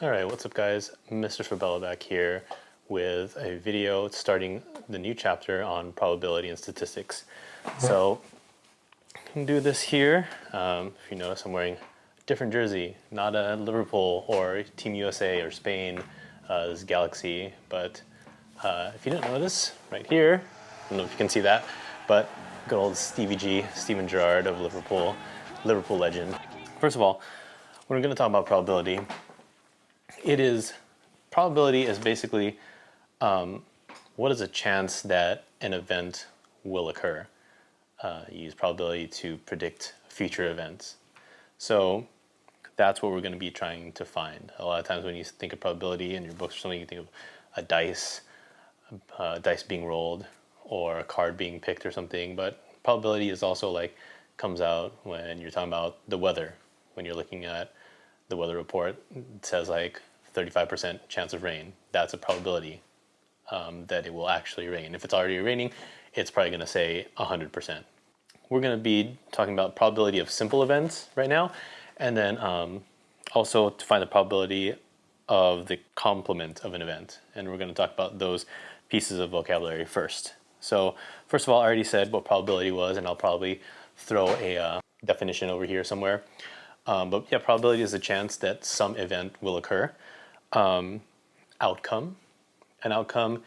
Alright, what's up guys? Mr. Fabella back here with a video starting the new chapter on probability and statistics. So, I can do this here. If you notice, I'm wearing a different jersey, not a Liverpool or Team USA or Spain, this is Galaxy, but if you didn't notice, right here, I don't know if you can see that, but good old Stevie G, Steven Gerrard of Liverpool, Liverpool legend. First of all, when we're going to talk about probability, probability is basically what is a chance that an event will occur. You use probability to predict future events. So that's what we're going to be trying to find. A lot of times when you think of probability in your books or something, you think of a dice being rolled or a card being picked or something. But probability is also like comes out when you're talking about the weather. When you're looking at the weather report, it says like 35% chance of rain. That's a probability that it will actually rain. If it's already raining, it's probably going to say 100%. We're going to be talking about probability of simple events right now, and then also to find the probability of the complement of an event. And we're going to talk about those pieces of vocabulary first. So first of all, I already said what probability was, and I'll probably throw a definition over here somewhere. But yeah, probability is a chance that some event will occur. Outcome. An outcome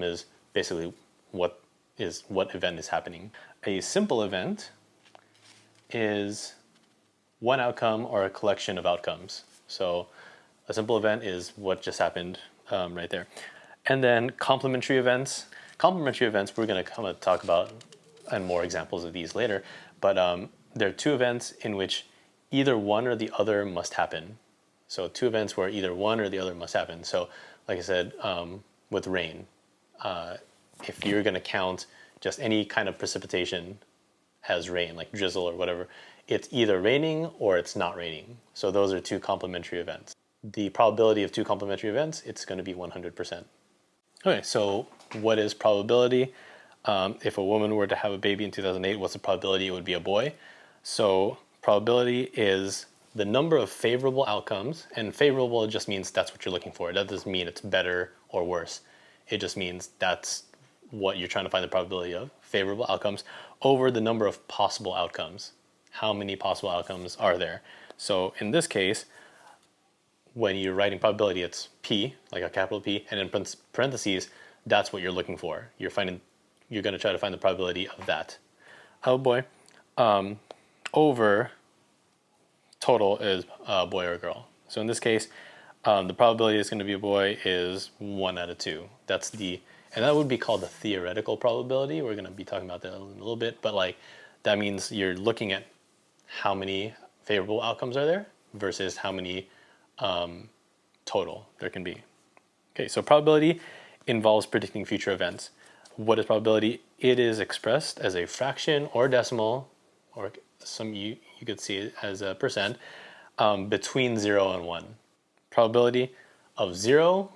is basically what event is happening. A simple event is one outcome or a collection of outcomes. So a simple event is what just happened right there. And then complementary events. Complementary events we're going to come to talk about and more examples of these later. But there are two events in which either one or the other must happen. So two events where either one or the other must happen. So like I said, with rain, if you're going to count just any kind of precipitation as rain, like drizzle or whatever, it's either raining or it's not raining. So those are two complementary events. The probability of two complementary events, it's going to be 100%. Okay, so what is probability? If a woman were to have a baby in 2008, what's the probability it would be a boy? So probability is the number of favorable outcomes, and favorable just means that's what you're looking for. That doesn't mean it's better or worse. It just means that's what you're trying to find the probability of, favorable outcomes, over the number of possible outcomes. How many possible outcomes are there? So in this case, when you're writing probability, it's P, like a capital P, and in parentheses, that's what you're looking for. You're going to try to find the probability of that. Oh boy. Over total is a boy or a girl. So in this case, the probability it's going to be a boy is 1 out of 2. And that would be called the theoretical probability. We're going to be talking about that in a little bit, but like that means you're looking at how many favorable outcomes are there versus how many total there can be. Okay, so probability involves predicting future events. What is probability? It is expressed as a fraction or decimal, or you could see it as a percent, between 0 and 1. Probability of 0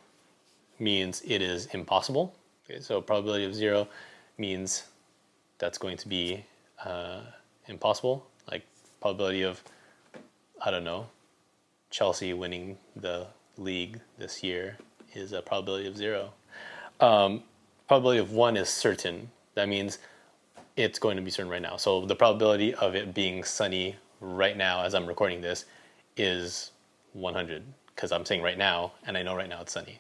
means it is impossible. Okay, so probability of 0 means that's going to be impossible. Like probability of, I don't know, Chelsea winning the league this year is a probability of 0. Probability of 1 is certain. That means it's going to be certain right now. So the probability of it being sunny right now as I'm recording this is 100, because I'm saying right now, and I know right now it's sunny.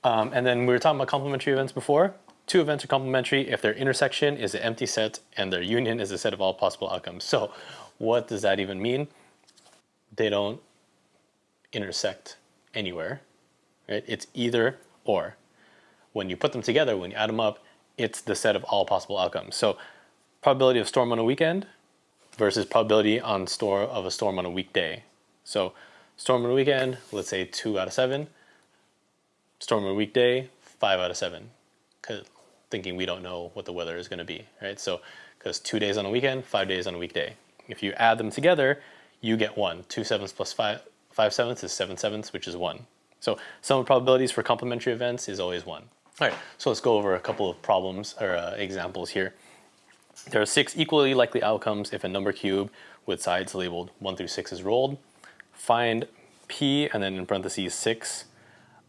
And then we were talking about complementary events before. Two events are complementary if their intersection is an empty set and their union is a set of all possible outcomes. So what does that even mean? They don't intersect anywhere, right? It's either or. When you put them together, when you add them up, it's the set of all possible outcomes. So probability of storm on a weekend versus probability of a storm on a weekday. So storm on a weekend, let's say 2 out of 7. Storm on a weekday, 5 out of 7. Thinking we don't know what the weather is going to be, right? So because 2 days on a weekend, 5 days on a weekday. If you add them together, you get 1. 2 sevenths plus 5 sevenths is 7 sevenths, which is 1. So sum of probabilities for complementary events is always 1. All right, so let's go over a couple of problems or examples here. There are 6 equally likely outcomes if a number cube with sides labeled 1 through 6 is rolled. Find P and then in parentheses 6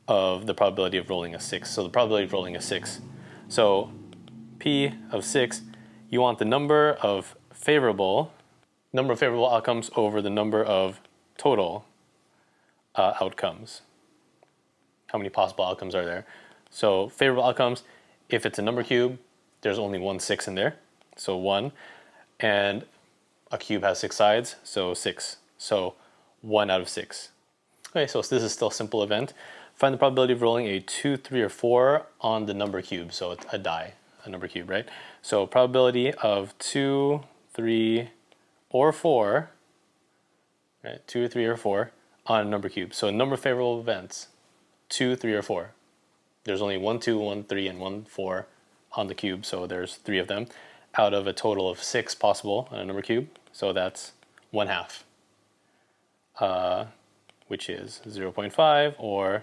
of the probability of rolling a 6. So the probability of rolling a 6. So P of 6, you want the number of favorable outcomes over the number of total outcomes. How many possible outcomes are there? So favorable outcomes, if it's a number cube, there's only one 6 in there. So 1. And a cube has 6 sides, so 6. So 1 out of 6. Okay, so this is still a simple event. Find the probability of rolling a 2, 3, or 4 on the number cube. So it's a die, a number cube, right? So probability of 2, 3, or 4, right? 2, 3, or 4 on a number cube. So number of favorable events, 2, 3, or 4. There's only 1, 2, 1, 3, and 1, 4 on the cube, so there's 3 of them out of a total of 6 possible on a number cube. So that's 1/2, which is 0.5 or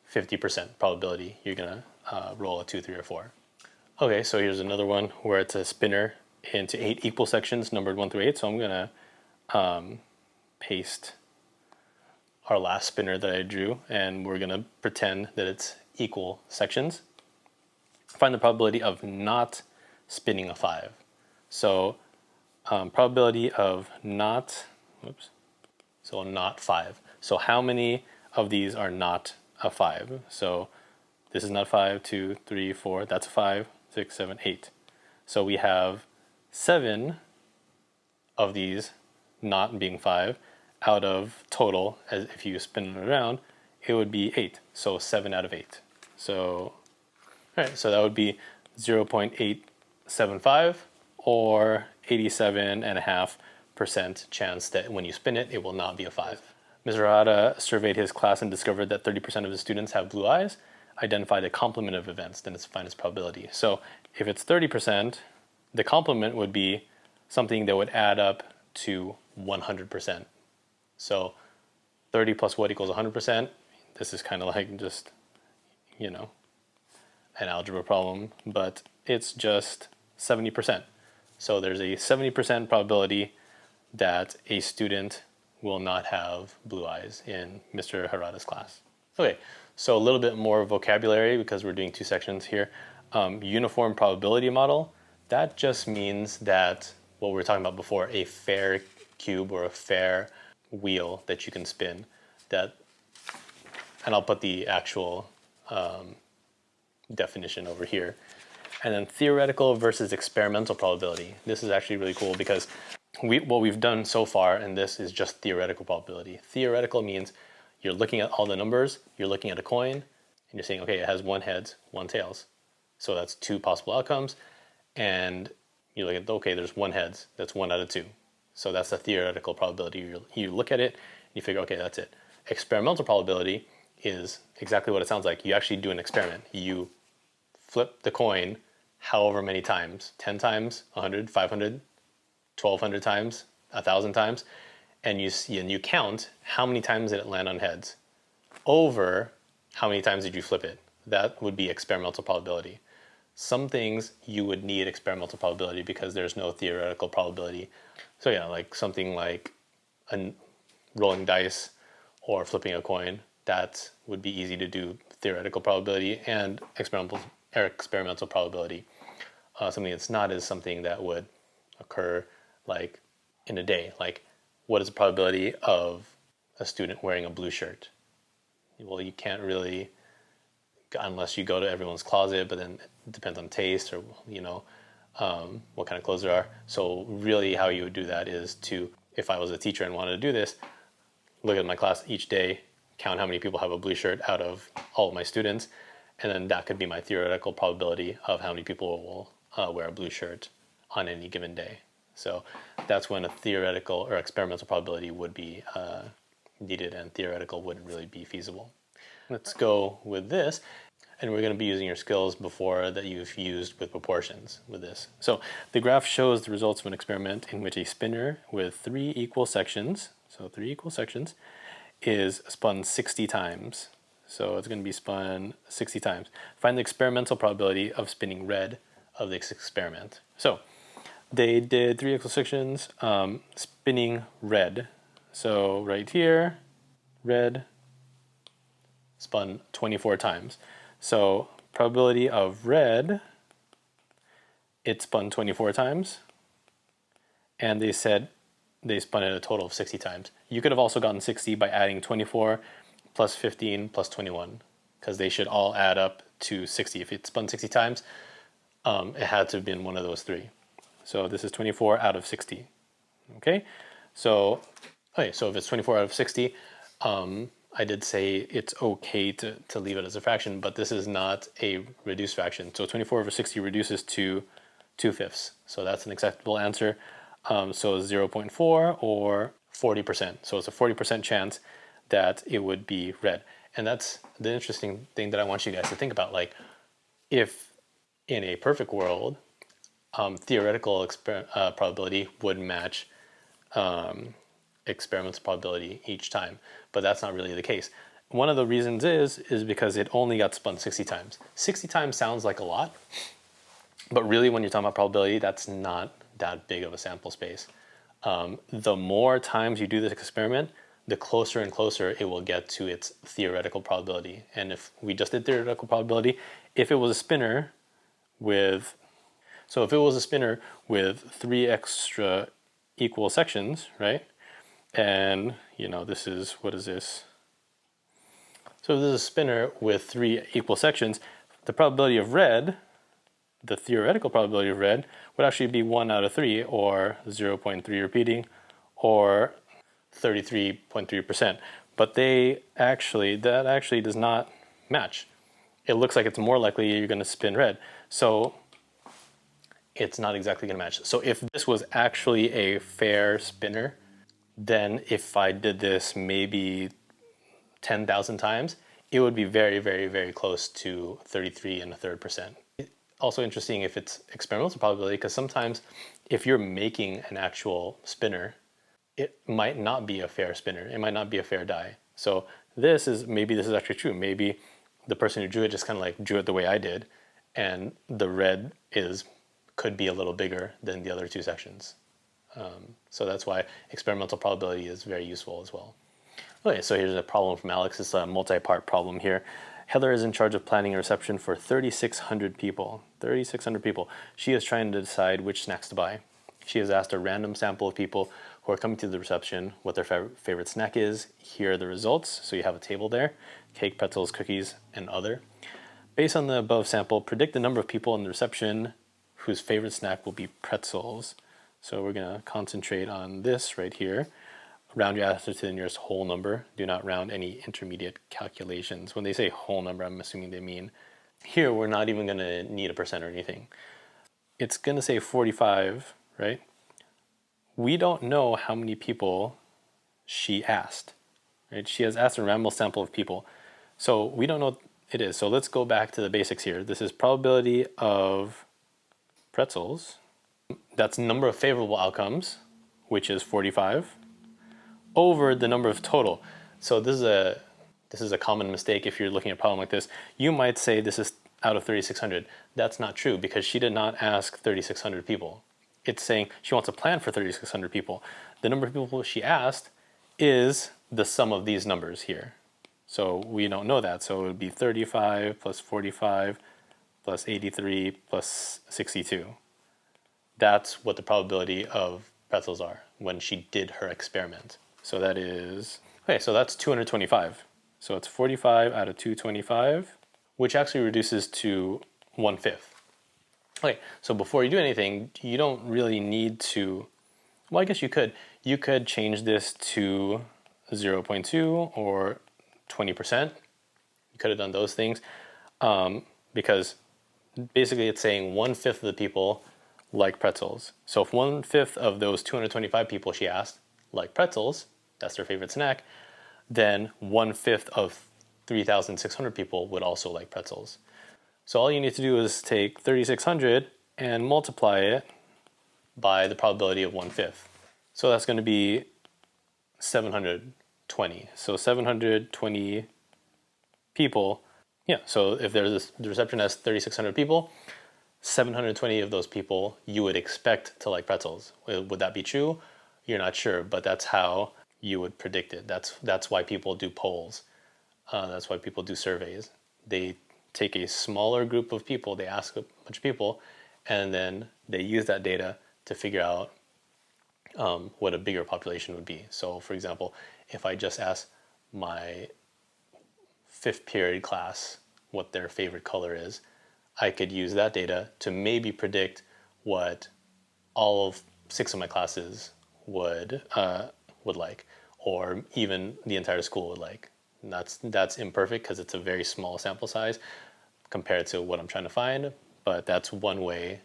50% probability you're gonna roll a 2, 3, or 4. Okay, so here's another one where it's a spinner into 8 equal sections numbered 1 through 8. So I'm gonna paste our last spinner that I drew, and we're gonna pretend that it's equal sections. Find the probability of not spinning a 5. So probability of not, so not 5. So how many of these are not a 5? So this is not 5, 2, 3, 4, that's a 5, 6, 7, 8. So we have 7 of these not being 5 out of total, as if you spin it around, it would be 8. So 7 out of 8. So, all right, so that would be 0.875 or 87.5% chance that when you spin it, it will not be a 5. Mr. Harada surveyed his class and discovered that 30% of his students have blue eyes. Identify the complement of events, then it's find its probability. So if it's 30%, the complement would be something that would add up to 100%. So 30 plus what equals 100%? This is kind of like just, you know, an algebra problem, but it's just 70%. So there's a 70% probability that a student will not have blue eyes in Mr. Harada's class. Okay, so a little bit more vocabulary because we're doing 2 sections here. Uniform probability model, that just means that what we were talking about before, a fair cube or a fair wheel that you can spin, that, and I'll put the actual definition over here. And then theoretical versus experimental probability. This is actually really cool because what we've done so far in this is just theoretical probability. Theoretical means you're looking at all the numbers, you're looking at a coin, and you're saying, okay, it has 1 heads, 1 tails. So that's 2 possible outcomes. And you look at, okay, there's 1 heads, that's 1 out of 2. So that's the theoretical probability. You look at it, and you figure, okay, that's it. Experimental probability is exactly what it sounds like. You actually do an experiment. You flip the coin however many times, 10 times, 100, 500, 1,200 times, 1,000 times, and you count how many times did it land on heads over how many times did you flip it. That would be experimental probability. Some things you would need experimental probability because there's no theoretical probability. So yeah, like something like rolling dice or flipping a coin, that would be easy to do theoretical probability and experimental probability. Something that's not is something that would occur like in a day. Like, what is the probability of a student wearing a blue shirt? Well, you can't really, unless you go to everyone's closet, but then it depends on taste or, you know, what kind of clothes there are. So really how you would do that is to, if I was a teacher and wanted to do this, look at my class each day, count how many people have a blue shirt out of all of my students, and then that could be my theoretical probability of how many people will wear a blue shirt on any given day. So that's when a theoretical or experimental probability would be needed, and theoretical wouldn't really be feasible. Let's go with this, and we're going to be using your skills before that you've used with proportions with this. So the graph shows the results of an experiment in which a spinner with 3 equal sections, so 3 equal sections, is spun 60 times. So it's going to be spun 60 times. Find the experimental probability of spinning red of this experiment. So they did 3 equal sections, spinning red. So right here, red spun 24 times. So probability of red, it spun 24 times. And they said they spun it a total of 60 times. You could have also gotten 60 by adding 24 plus 15 plus 21, because they should all add up to 60. If it spun 60 times, it had to have been one of those three. So this is 24 out of 60. Okay, so so if it's 24 out of 60, I did say it's okay to leave it as a fraction, but this is not a reduced fraction. So 24 over 60 reduces to 2/5. So that's an acceptable answer. So 0.4 or 40%. So it's a 40% chance that it would be red. And that's the interesting thing that I want you guys to think about. Like, if in a perfect world, theoretical probability would match experimental probability each time, but that's not really the case. One of the reasons is because it only got spun 60 times. 60 times sounds like a lot, but really when you're talking about probability, that's not that big of a sample space. The more times you do this experiment, the closer and closer it will get to its theoretical probability. And if we just did theoretical probability, if it was a spinner with, so if it was a spinner with 3 extra equal sections, right? And, you know, this is, what is this? So if this is a spinner with 3 equal sections, the probability of red, the theoretical probability of red, would actually be 1 out of 3, or 0.3 repeating, or 33.3%. But that actually does not match. It looks like it's more likely you're going to spin red. So it's not exactly going to match. So if this was actually a fair spinner, then if I did this maybe 10,000 times, it would be very, very, very close to 33.33%. Also interesting if it's experimental probability, because sometimes if you're making an actual spinner, it might not be a fair spinner. It might not be a fair die. So maybe this is actually true. Maybe the person who drew it just kind of like drew it the way I did, and the red could be a little bigger than the other two sections. So that's why experimental probability is very useful as well. Okay, so here's a problem from Alex. It's a multi-part problem here. Heather is in charge of planning a reception for 3,600 people. 3,600 people. She is trying to decide which snacks to buy. She has asked a random sample of people who are coming to the reception what their favorite snack is. Here are the results. So you have a table there: cake, pretzels, cookies, and other. Based on the above sample, predict the number of people in the reception whose favorite snack will be pretzels. So we're going to concentrate on this right here. Round your answer to the nearest whole number. Do not round any intermediate calculations. When they say whole number, I'm assuming they mean, here we're not even going to need a percent or anything. It's going to say 45, right? We don't know how many people she asked, right? She has asked a random sample of people. So we don't know what it is. So let's go back to the basics here. This is probability of pretzels. That's number of favorable outcomes, which is 45, over the number of total. So this is a common mistake if you're looking at a problem like this. You might say this is out of 3,600. That's not true, because she did not ask 3,600 people. It's saying she wants a plan for 3,600 people. The number of people she asked is the sum of these numbers here. So we don't know that. So it would be 35 plus 45 plus 83 plus 62. That's what the probability of pretzels are when she did her experiment. So that is, okay, so that's 225. So it's 45 out of 225, which actually reduces to 1/5. Okay, so before you do anything, you don't really need to, well, I guess you could. You could change this to 0.2 or 20%. You could have done those things, because basically it's saying 1/5 of the people like pretzels. So if 1/5 of those 225 people she asked like pretzels, that's their favorite snack, then 1/5 of 3,600 people would also like pretzels. So all you need to do is take 3,600 and multiply it by the probability of 1/5. So that's going to be 720. So 720 people, yeah, so if the reception has 3,600 people, 720 of those people you would expect to like pretzels. Would that be true? You're not sure, but that's how you would predict it. That's why people do polls. That's why people do surveys. They take a smaller group of people, they ask a bunch of people, and then they use that data to figure out what a bigger population would be. So, for example, if I just ask my fifth period class what their favorite color is, I could use that data to maybe predict what all of 6 of my classes would like, or even the entire school would like. And that's imperfect because it's a very small sample size compared to what I'm trying to find, but that's one way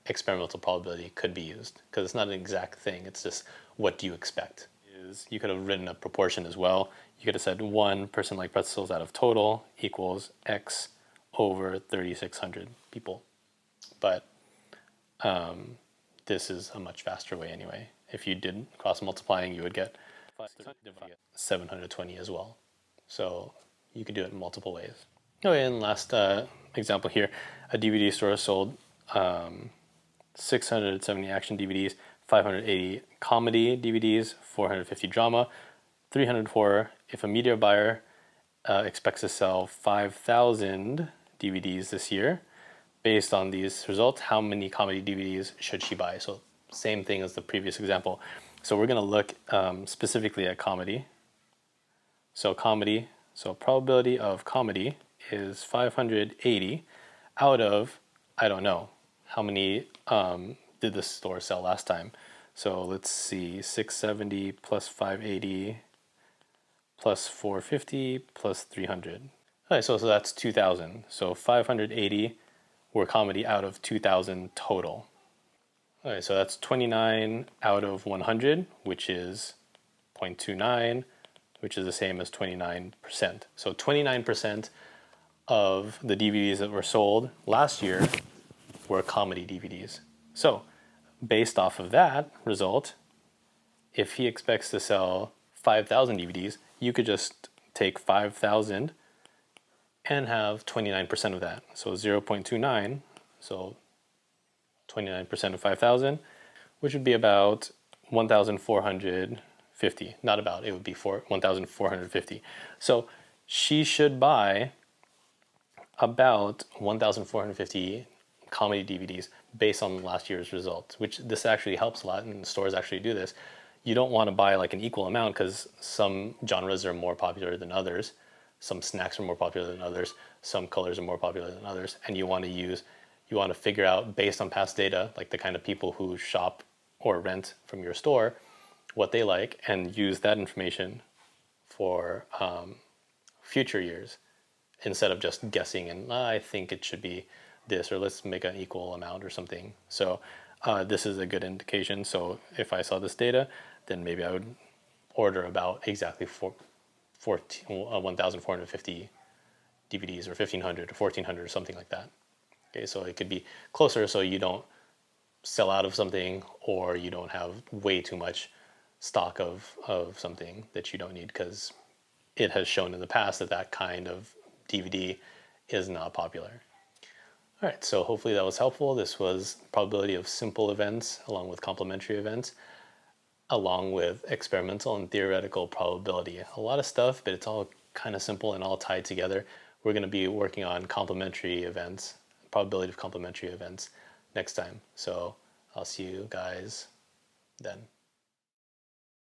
experimental probability could be used, because it's not an exact thing, it's just what do you expect. You could have written a proportion as well. You could have said 1 person like pretzels out of total equals X over 3,600 people. But this is a much faster way anyway. If you did cross multiplying, you would get 720 as well. So you could do it in multiple ways. Okay, and last example here, a DVD store sold 670 action DVDs, 580 comedy DVDs, 450 drama, 300 horror. If a media buyer expects to sell 5,000 DVDs this year, based on these results, how many comedy DVDs should she buy? So same thing as the previous example. So we're going to look specifically at comedy. So comedy, so probability of comedy is 580 out of, I don't know, how many did the store sell last time? So let's see, 670 plus 580 plus 450 plus 300. All right, so that's 2,000. So 580 were comedy out of 2,000 total. All right, so that's 29 out of 100, which is 0.29, which is the same as 29%. So 29% of the DVDs that were sold last year were comedy DVDs. So based off of that result, if he expects to sell 5,000 DVDs, you could just take 5,000 and have 29% of that. So 0.29, so 29% of 5,000, which would be about 1,450. Not about, it would be 1,450. So she should buy about 1,450 comedy DVDs based on last year's results, which this actually helps a lot, and stores actually do this. You don't want to buy like an equal amount because some genres are more popular than others, some snacks are more popular than others, some colors are more popular than others, and you want to figure out based on past data, like the kind of people who shop or rent from your store, what they like, and use that information for future years instead of just guessing and I think it should be this, or let's make an equal amount or something. So this is a good indication. So if I saw this data, then maybe I would order about exactly 1,450 DVDs, or 1,500 or 1,400 or something like that. Okay, so it could be closer so you don't sell out of something, or you don't have way too much stock of something that you don't need, because it has shown in the past that that kind of DVD is not popular. All right, so hopefully that was helpful. This was probability of simple events along with complementary events, along with experimental and theoretical probability. A lot of stuff, but it's all kind of simple and all tied together. We're going to be working on complementary events, probability of complementary events next time. So I'll see you guys then.